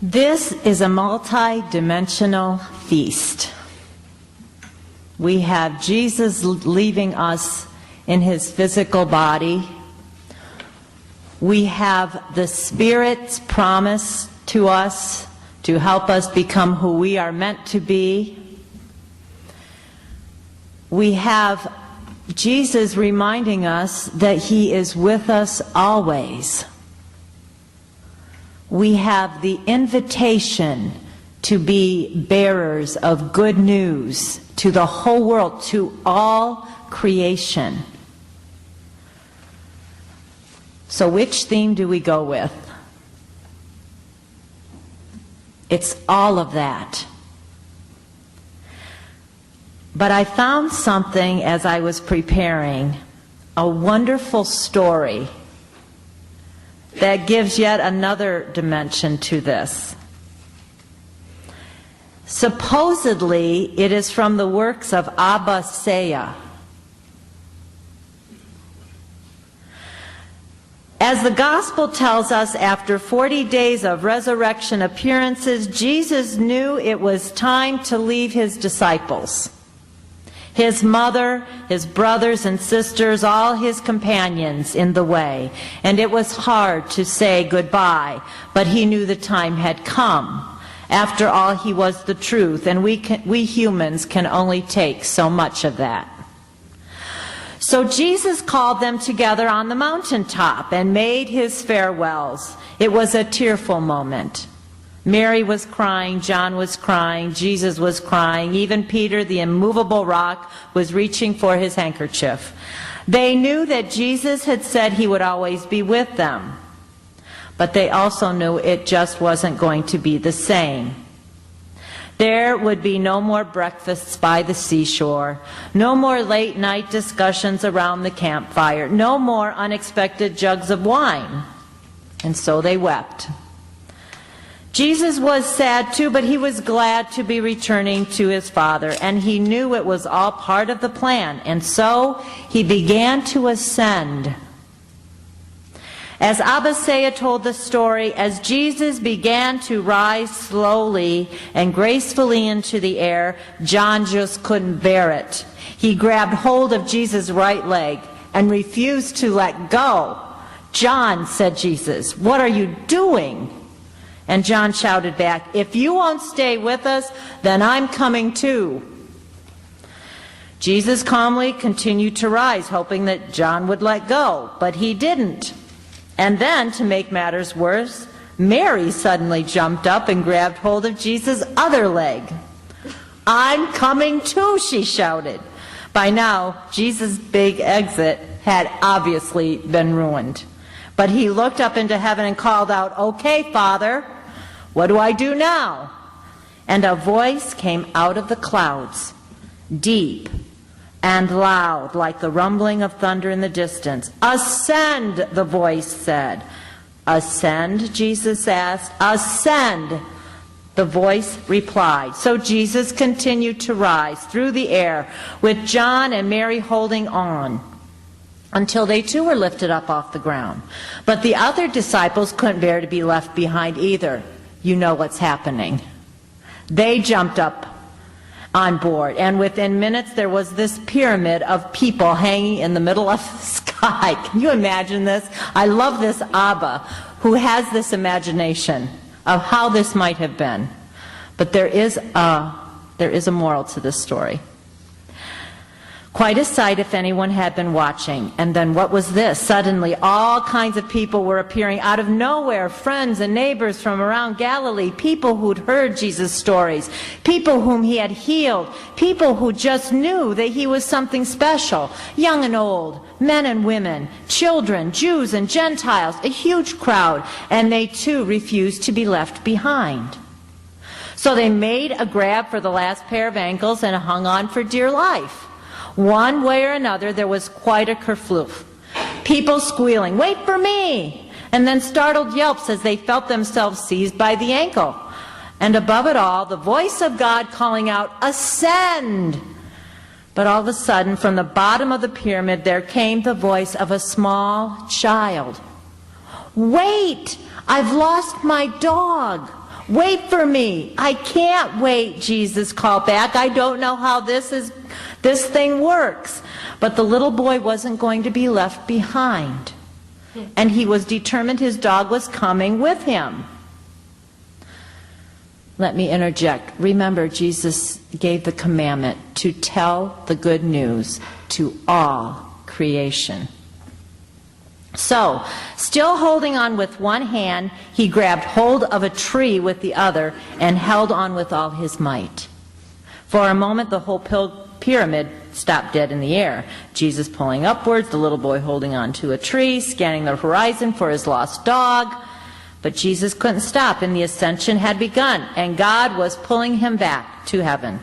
This is a multi-dimensional feast. We have Jesus leaving us in his physical body. We have the Spirit's promise to us to help us become who we are meant to be. We have Jesus reminding us that he is with us always. We have the invitation to be bearers of good news to the whole world, to all creation. So which theme do we go with? It's all of that. But I found something as I was preparing, a wonderful story that gives yet another dimension to this. Supposedly, it is from the works of Abba Saya. As the gospel tells us, after 40 days of resurrection appearances, Jesus knew it was time to leave his disciples. His mother, his brothers and sisters, all his companions in the way. And it was hard to say goodbye, but he knew the time had come. After all, he was the truth, and we humans can only take so much of that. So Jesus called them together on the mountaintop and made his farewells. It was a tearful moment. Mary was crying, John was crying, Jesus was crying, even Peter, the immovable rock, was reaching for his handkerchief. They knew that Jesus had said he would always be with them, but they also knew it just wasn't going to be the same. There would be no more breakfasts by the seashore, no more late night discussions around the campfire, no more unexpected jugs of wine. And so they wept. Jesus was sad too, but he was glad to be returning to his Father, and he knew it was all part of the plan, and so he began to ascend. As Abba Saya told the story, as Jesus began to rise slowly and gracefully into the air, John just couldn't bear it. He grabbed hold of Jesus' right leg and refused to let go. "John," said Jesus, "what are you doing?" And John shouted back, "If you won't stay with us, then I'm coming too." Jesus calmly continued to rise, hoping that John would let go, but he didn't. And then, to make matters worse, Mary suddenly jumped up and grabbed hold of Jesus' other leg. "I'm coming too," she shouted. By now, Jesus' big exit had obviously been ruined. But he looked up into heaven and called out, "Okay, Father, what do I do now?" And a voice came out of the clouds, deep and loud, like the rumbling of thunder in the distance. "Ascend," the voice said. "Ascend?" Jesus asked. "Ascend," the voice replied. So Jesus continued to rise through the air, with John and Mary holding on, until they too were lifted up off the ground. But the other disciples couldn't bear to be left behind either. You know what's happening. They jumped up on board, and within minutes there was this pyramid of people hanging in the middle of the sky. Can you imagine this? I love this Abba, who has this imagination of how this might have been. But there is a moral to this story. Quite a sight if anyone had been watching. And then what was this? Suddenly all kinds of people were appearing out of nowhere, friends and neighbors from around Galilee, people who'd heard Jesus' stories, people whom he had healed, people who just knew that he was something special, young and old, men and women, children, Jews and Gentiles, a huge crowd, and they too refused to be left behind. So they made a grab for the last pair of ankles and hung on for dear life. One way or another, there was quite a kerfluff. People squealing, "Wait for me!" and then startled yelps as they felt themselves seized by the ankle. And above it all, the voice of God calling out, "Ascend!" But all of a sudden, from the bottom of the pyramid, there came the voice of a small child. "Wait! I've lost my dog. "Wait for me." "I can't wait," Jesus called back. "I don't know how this thing works." But the little boy wasn't going to be left behind. And he was determined his dog was coming with him. Let me interject. Remember, Jesus gave the commandment to tell the good news to all creation. So, still holding on with one hand, he grabbed hold of a tree with the other and held on with all his might. For a moment, the whole pyramid stopped dead in the air. Jesus pulling upwards, the little boy holding on to a tree, scanning the horizon for his lost dog. But Jesus couldn't stop, and the ascension had begun, and God was pulling him back to heaven.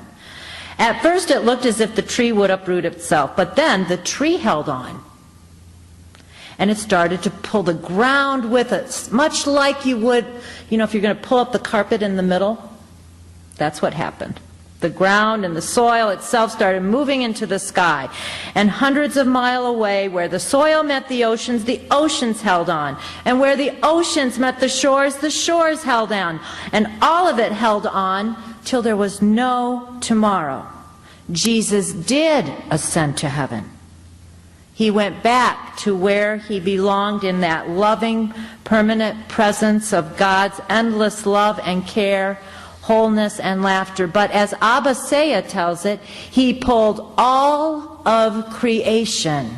At first, it looked as if the tree would uproot itself, but then the tree held on. And it started to pull the ground with it, much like you would, if you're going to pull up the carpet in the middle. That's what happened. The ground and the soil itself started moving into the sky. And hundreds of miles away, where the soil met the oceans held on. And where the oceans met the shores held on. And all of it held on till there was no tomorrow. Jesus did ascend to heaven. He went back to where he belonged in that loving, permanent presence of God's endless love and care, wholeness and laughter. But as Abba Saya tells it, he pulled all of creation,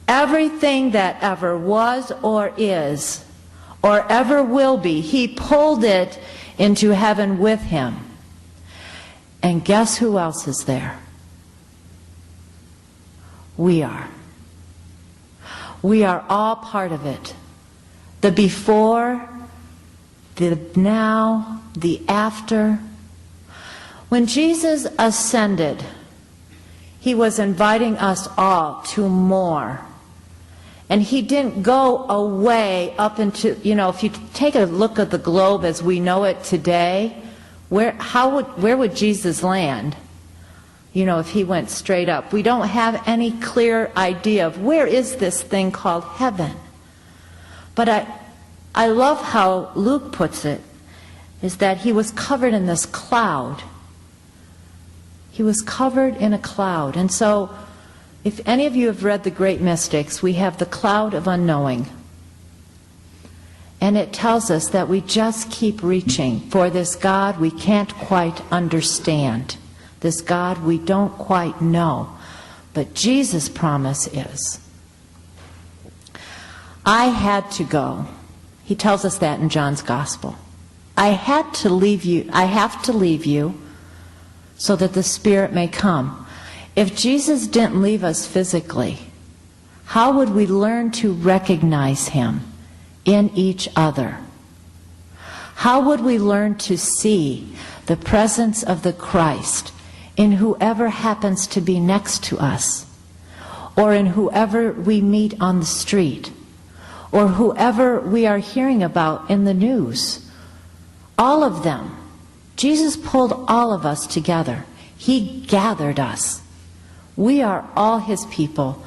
everything that ever was or is or ever will be, he pulled it into heaven with him. And guess who else is there? We are. We are all part of it. The before, the now, the after. When Jesus ascended, he was inviting us all to more. And he didn't go away up into, if you take a look at the globe as we know it today, where would Jesus land? If he went straight up. We don't have any clear idea of where is this thing called heaven. But I love how Luke puts it, is that he was covered in this cloud. He was covered in a cloud. And so, if any of you have read the great mystics, we have the cloud of unknowing. And it tells us that we just keep reaching for this God we can't quite understand. This God we don't quite know. But Jesus' promise is, I had to go. He tells us that in John's Gospel. I have to leave you so that the Spirit may come. If Jesus didn't leave us physically, how would we learn to recognize him in each other? How would we learn to see the presence of the Christ in whoever happens to be next to us, or in whoever we meet on the street, or whoever we are hearing about in the news? All of them. Jesus pulled all of us together. He gathered us. We are all his people,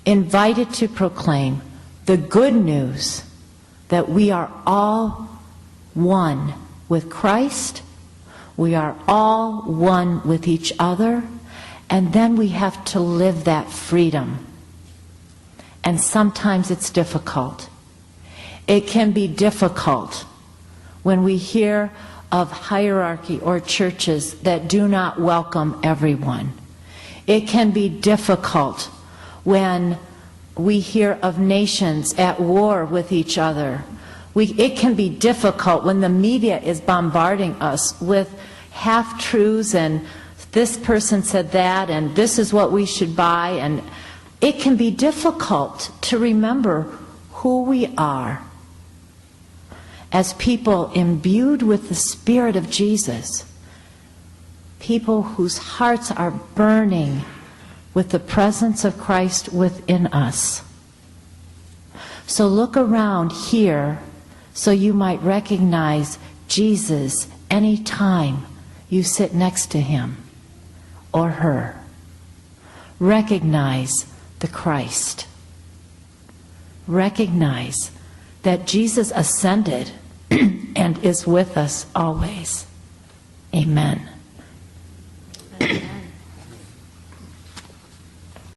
invited to proclaim the good news that we are all one with Christ. We are all one with each other, and then we have to live that freedom. And sometimes it's difficult. It can be difficult when we hear of hierarchy or churches that do not welcome everyone. It can be difficult when we hear of nations at war with each other. It can be difficult when the media is bombarding us with half-truths and this person said that and this is what we should buy. And it can be difficult to remember who we are as people imbued with the Spirit of Jesus, people whose hearts are burning with the presence of Christ within us. So look around here so you might recognize Jesus anytime you sit next to him or her. Recognize the Christ. Recognize that Jesus ascended and is with us always. Amen.